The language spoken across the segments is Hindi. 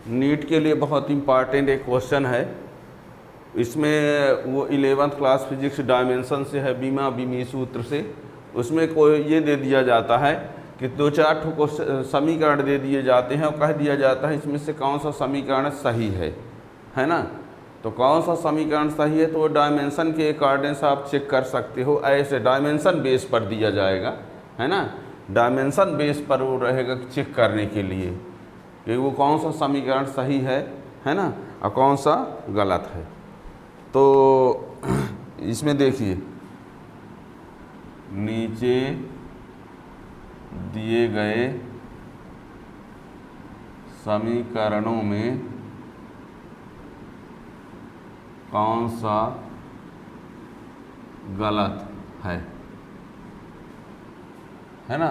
नीट के लिए बहुत इम्पॉर्टेंट एक क्वेश्चन है। इसमें वो 11th क्लास फिजिक्स डायमेंशन से है, बीमा बीमी सूत्र से। उसमें कोई ये दे दिया जाता है कि 2-4 ठो समीकरण दे दिए जाते हैं और कह दिया जाता है इसमें से कौन सा समीकरण सही है ना। तो कौन सा समीकरण सही है तो वो डायमेंशन के अकॉर्डिंग से आप चेक कर सकते हो। ऐसे डायमेंशन बेस पर दिया जाएगा, है ना, डायमेंशन बेस पर वो रहेगा चेक करने के लिए कि वो कौन सा समीकरण सही है ना, और कौन सा गलत है। तो इसमें देखिए नीचे दिए गए समीकरणों में कौन सा गलत है ना।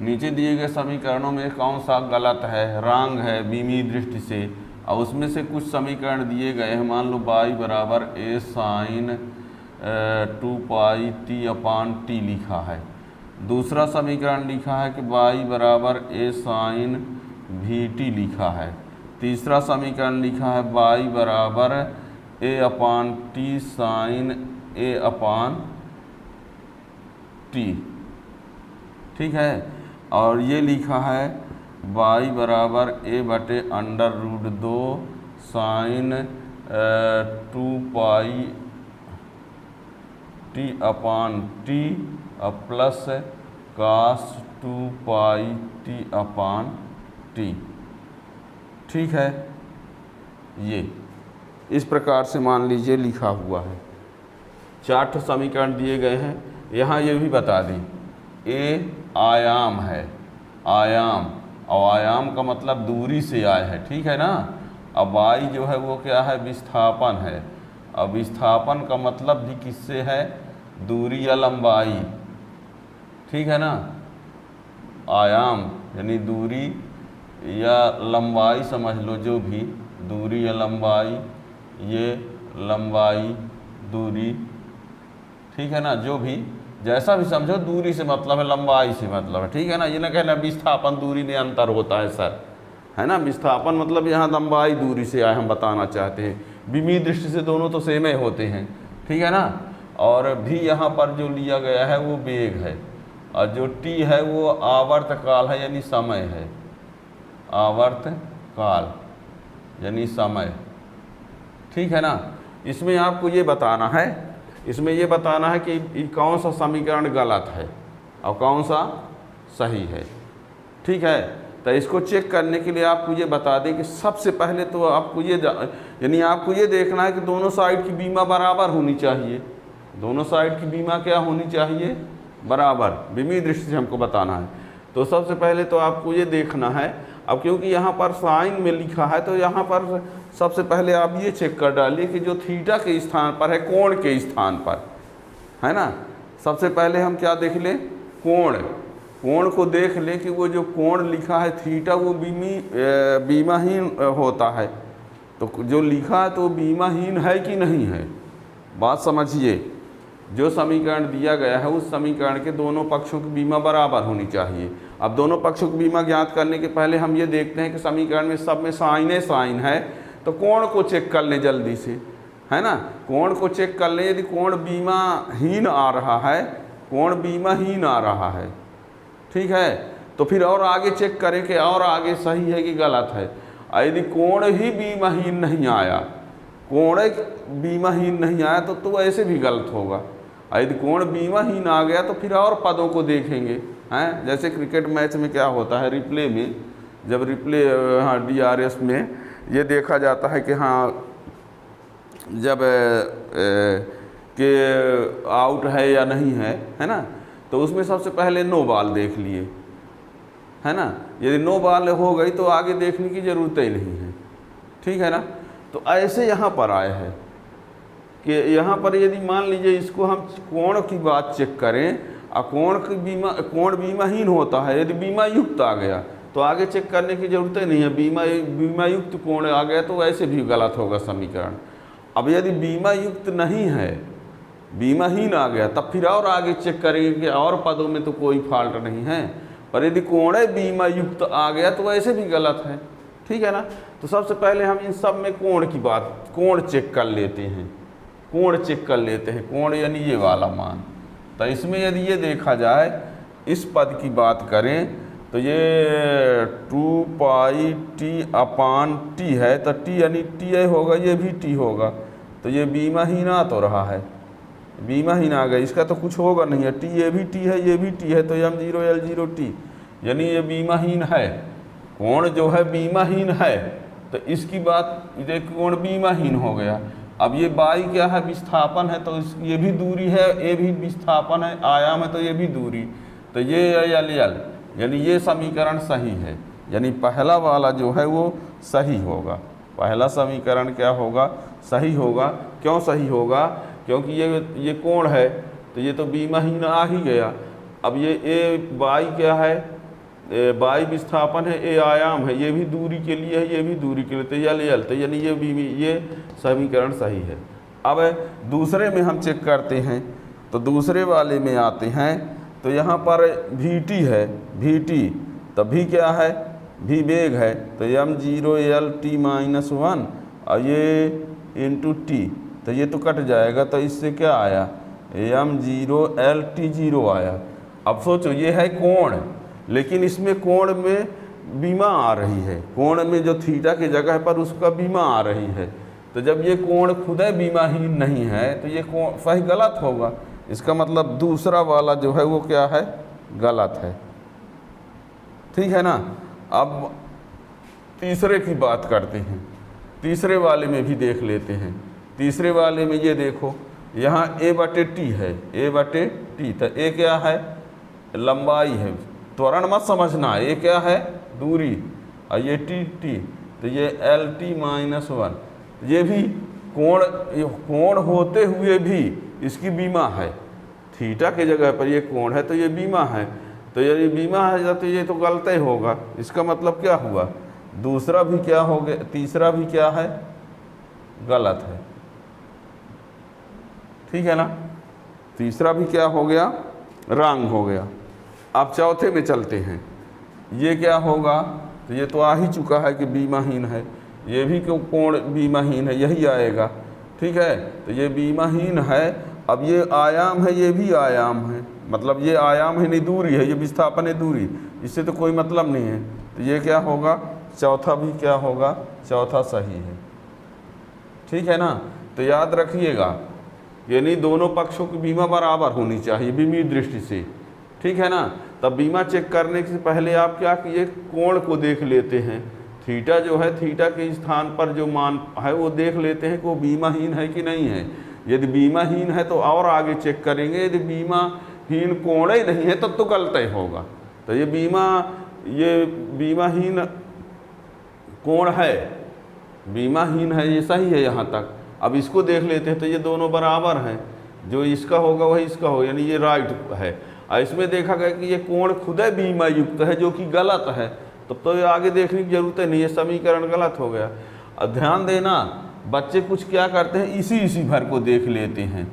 नीचे दिए गए समीकरणों में कौन सा गलत है, रॉन्ग है बीमी दृष्टि से। और उसमें से कुछ समीकरण दिए गए हैं, मान लो y बराबर a साइन 2πt/t लिखा है। दूसरा समीकरण लिखा है कि y बराबर a साइन vt लिखा है। तीसरा समीकरण लिखा है y बराबर a/t साइन a/t, ठीक है। और ये लिखा है y बराबर a/√2 sign 2πt/t plus cos 2πt/t, ठीक है। ये इस प्रकार से मान लीजिए लिखा हुआ है। 4 ठो समीकरण दिए गए हैं। यहाँ ये भी बता दें a आयाम है, आयाम, और आयाम का मतलब दूरी से आए है, ठीक है ना। अब y जो है वो क्या है, विस्थापन है। अब विस्थापन का मतलब भी किससे है, दूरी या लंबाई, ठीक है ना। आयाम यानी दूरी या लंबाई समझ लो, जो भी दूरी या लंबाई, ये लंबाई दूरी, ठीक है ना। जो भी जैसा भी समझो, दूरी से मतलब है, लंबाई से मतलब है, ठीक है ना। ये ना कहना विस्थापन दूरी में अंतर होता है सर, है ना। विस्थापन मतलब यहाँ लंबाई दूरी से आए हम बताना चाहते हैं। बीमी दृष्टि से दोनों तो सेम ही होते हैं, ठीक है ना। और भी यहाँ पर जो लिया गया है वो वेग है, और जो t है वो आवर्त काल है यानी समय है, आवर्त काल यानी समय, ठीक है ना। इसमें आपको ये बताना है, इसमें ये बताना है कि कौन सा समीकरण गलत है और कौन सा सही है, ठीक है। तो इसको चेक करने के लिए आपको ये बता दें कि सबसे पहले तो आपको ये यानी आपको ये देखना है कि दोनों साइड की बीमा बराबर होनी चाहिए। दोनों साइड की बीमा क्या होनी चाहिए, बराबर, बीमी दृष्टि से हमको बताना है। तो सबसे पहले तो आपको ये देखना है। अब क्योंकि यहाँ पर साइन में लिखा है तो यहाँ पर सबसे पहले आप ये चेक कर डालिए कि जो थीटा के स्थान पर है, कोण के स्थान पर, है ना। सबसे पहले हम क्या देख लें, कोण, कोण को देख लें कि वो जो कोण लिखा है थीटा वो बीमाहीन होता है। तो जो लिखा है तो बीमाहीन है कि नहीं है, बात समझिए। जो समीकरण दिया गया है उस समीकरण के दोनों पक्षों की बीमा बराबर होनी चाहिए। अब दोनों पक्षों की बीमा ज्ञात करने के पहले हम ये देखते हैं कि समीकरण में सब में साइन है, तो कोण को चेक कर लें जल्दी से, है ना। कोण को चेक कर लें, यदि कोण बीमाहीन आ रहा है, कोण बीमाहीन आ रहा है, ठीक है, तो फिर और आगे चेक करें कि और आगे सही है कि गलत है। यदि कोण ही बीमाहीन नहीं आया, कोण बीमाहीन नहीं आया तो ऐसे भी गलत होगा। यदि कोण बीमाहीन आ गया तो फिर और पदों को देखेंगे, हैं। जैसे क्रिकेट मैच में क्या होता है, रिप्ले में, जब रिप्ले हाँ DRS में ये देखा जाता है कि हाँ जब के आउट है या नहीं है ना, तो उसमें सबसे पहले नो बॉल देख लिए, है ना। यदि नो बॉल हो गई तो आगे देखने की ज़रूरत ही नहीं है, ठीक है ना। तो ऐसे यहाँ पर आए हैं कि यहाँ पर यदि मान लीजिए इसको हम कोण की बात चेक करें और कोण बीमाहीन होता है, यदि बीमा युक्त आ गया तो आगे चेक करने की ज़रूरत ही नहीं है। बीमा युक्त कोण आ गया तो वैसे भी गलत होगा समीकरण। अब यदि बीमा युक्त नहीं है, बीमाहीन आ गया, तब फिर और आगे चेक करेंगे कि और पदों में तो कोई फॉल्ट नहीं है, और यदि कोण बीमा युक्त आ गया तो ऐसे भी गलत है। ठीक है ना। तो सबसे पहले हम इन सब में कोण चेक कर लेते हैं, कोण यानी ये वाला मान। तो इसमें यदि ये देखा जाए, इस पद की बात करें तो ये 2πt/t है, तो t यानी ti होगा, ये भी t होगा, तो ये बीमाहीन आ तो रहा है, बीमाहीन आ गया, इसका तो कुछ होगा नहीं है, t ये भी t है, ये भी t है, तो m0 l0 t यानी ये बीमाहीन है। कोण जो है बीमाहीन है, तो इसकी बात ये कोण बीमाहीन हो गया। अब ये बाई क्या है, विस्थापन है, तो ये भी दूरी है, ये भी विस्थापन है, आयाम है, तो ये भी दूरी, तो ये l यानी ये समीकरण सही है, यानी पहला वाला जो है वो सही होगा। पहला समीकरण क्या होगा, सही होगा। क्यों सही होगा, क्योंकि ये कोण है, तो ये तो बीमाहीन आ ही गया। अब ये ए बाई क्या है, बाई विस्थापन है, ए आयाम है, ये भी दूरी के लिए है, ये भी दूरी के लिए, तो यल तो यानी ये समीकरण सही है। अब दूसरे में हम चेक करते हैं, तो दूसरे वाले में आते हैं, तो यहाँ पर vt है, vt तो v क्या है, v वेग है, तो m0 l t-1 और ये इंटू t, तो ये तो कट जाएगा, तो इससे क्या आया, m0 l t0 आया। अब सोचो ये है कोण, लेकिन इसमें कोण में बीमा आ रही है, कोण में जो थीटा की जगह पर उसका बीमा आ रही है, तो जब ये कोण खुद बीमाहीन नहीं है तो ये कोण सही गलत होगा। इसका मतलब दूसरा वाला जो है वो क्या है, गलत है। ठीक है ना। अब तीसरे की बात करते हैं, तीसरे वाले में भी देख लेते हैं। तीसरे वाले में ये देखो, यहाँ a/t है, a/t, तो a क्या है, लंबाई है, त्वरण मत समझना, ये क्या है, दूरी, और ये t, तो ये lt-1, ये भी कोण होते हुए भी इसकी बीमा है, थीटा की जगह पर ये कोण है, तो ये बीमा है, तो यदि बीमा है तो ये तो गलत ही होगा। इसका मतलब क्या हुआ, दूसरा भी क्या हो गया, तीसरा भी क्या है, गलत है। ठीक है ना, तीसरा भी क्या हो गया, रॉन्ग हो गया। अब चौथे में चलते हैं, ये क्या होगा, तो ये तो आ ही चुका है कि बीमाहीन है, ये भी क्यों कोण बीमाहीन है, यही आएगा। ठीक है, तो ये बीमाहीन है। अब ये आयाम है, ये भी आयाम है, मतलब ये आयाम है नहीं दूरी है, ये विस्थापन है दूरी, इससे तो कोई मतलब नहीं है, तो ये क्या होगा, चौथा भी क्या होगा, चौथा सही है। ठीक है ना। तो याद रखिएगा, यानी दोनों पक्षों की बीमा बराबर होनी चाहिए बीमी दृष्टि से। ठीक है ना। तब बीमा चेक करने से पहले आप क्या किए, कोण को देख लेते हैं, थीटा जो है, थीटा के स्थान पर जो मान है वो देख लेते हैं कि वो बीमाहीन है कि नहीं है। यदि बीमाहीन है तो और आगे चेक करेंगे, यदि बीमाहीन कोण ही नहीं है तब तो गलत ही होगा। तो ये बीमाहीन कोण है, बीमाहीन है, ये सही है यहाँ तक। अब इसको देख लेते हैं, तो ये दोनों बराबर हैं, जो इसका होगा वही इसका होगा, यानी ये राइट है। और इसमें देखा गया कि ये कोण खुद बीमा युक्त है, जो कि गलत है, तब तो ये आगे देखने की जरूरत नहीं, ये समीकरण गलत हो गया। और ध्यान देना, बच्चे कुछ क्या करते हैं, इसी भर को देख लेते हैं,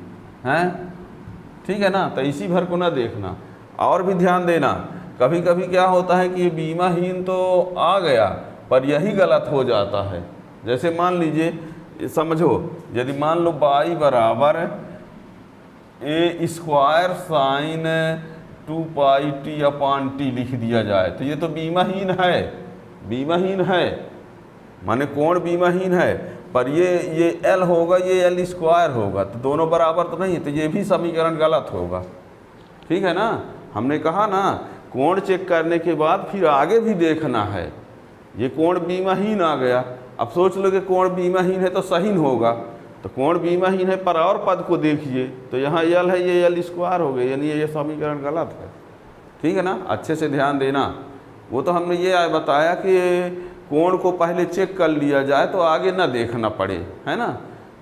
ठीक है ना। तो इसी भर को ना देखना। और भी ध्यान देना, कभी कभी क्या होता है कि ये बीमाहीन तो आ गया पर यही गलत हो जाता है। जैसे मान लीजिए, समझो, यदि मान लो बाई बराबर a² sin 2πt/t लिख दिया जाए, तो ये तो बीमाहीन है, बीमाहीन है, माने कोण बीमाहीन है, पर ये l होगा, ये l² होगा, तो दोनों बराबर तो नहीं, तो ये भी समीकरण गलत होगा। ठीक है ना। हमने कहा ना, कोण चेक करने के बाद फिर आगे भी देखना है। ये कोण बीमाहीन आ गया, अब सोच लो कि कोण बीमाहीन है तो सहीन होगा, तो कोण बीमाहीन है पर और पद को देखिए, तो यहाँ l है, ये l² हो गया, यानी ये समीकरण गलत है। ठीक है ना। अच्छे से ध्यान देना। वो तो हमने ये बताया कि कोण को पहले चेक कर लिया जाए तो आगे ना देखना पड़े, है ना।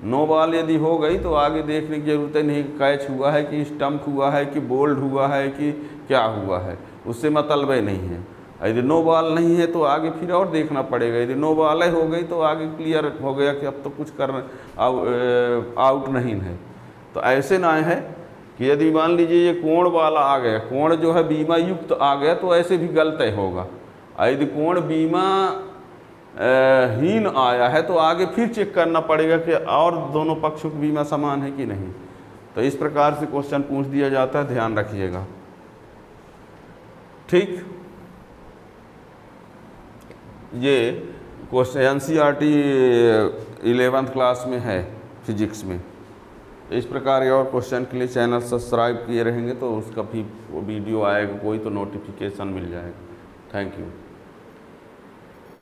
नो बॉल यदि हो गई तो आगे देखने की जरूरत नहीं, कैच हुआ है कि स्टम्प हुआ है कि बोल्ड हुआ है कि क्या हुआ है, उससे मतलब नहीं है। यदि नो बॉल नहीं है तो आगे फिर और देखना पड़ेगा। यदि नो बॉल हो गई तो आगे क्लियर हो गया कि अब तो कुछ करना आउट नहीं है। तो ऐसे ना है कि यदि मान लीजिए ये कोण वाला आ गया, कोण जो है बीमा युक्त आ गया तो ऐसे भी गलत होगा। यदि कोण बीमा हीन आया है तो आगे फिर चेक करना पड़ेगा कि और दोनों पक्षों की बीमा समान है कि नहीं। तो इस प्रकार से क्वेश्चन पूछ दिया जाता है, ध्यान रखिएगा। ठीक, ये क्वेश्चन NCERT 11th क्लास में है फिजिक्स में। इस प्रकार के और क्वेश्चन के लिए चैनल सब्सक्राइब किए रहेंगे तो उसका भी वीडियो आएगा कोई तो नोटिफिकेशन मिल जाएगा। Thank you.